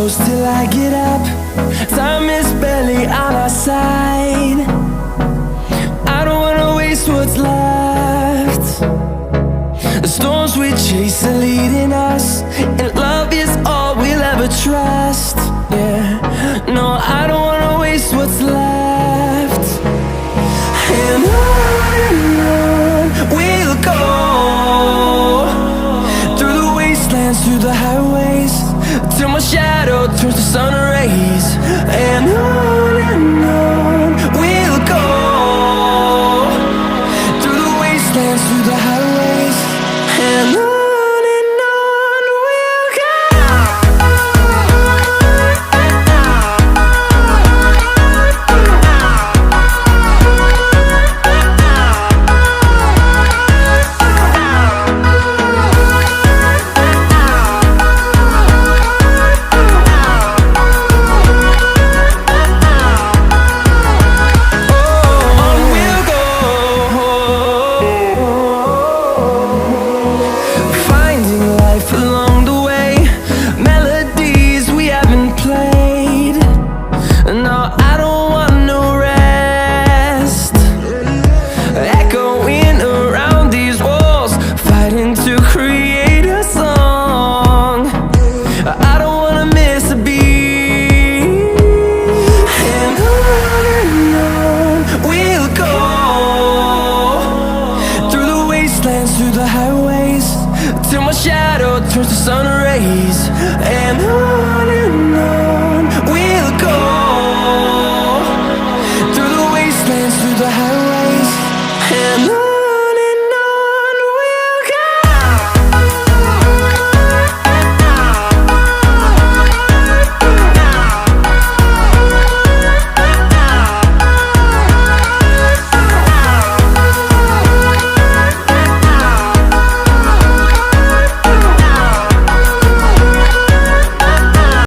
close till I get up. Time is barely on our side. I don't wanna waste what's left. The storms we chase are leading us, and love is all we'll ever trust. Yeah, no, I don't wanna waste what's left. And on we'll go, through the wastelands, through the highways, till my shadow turns to sun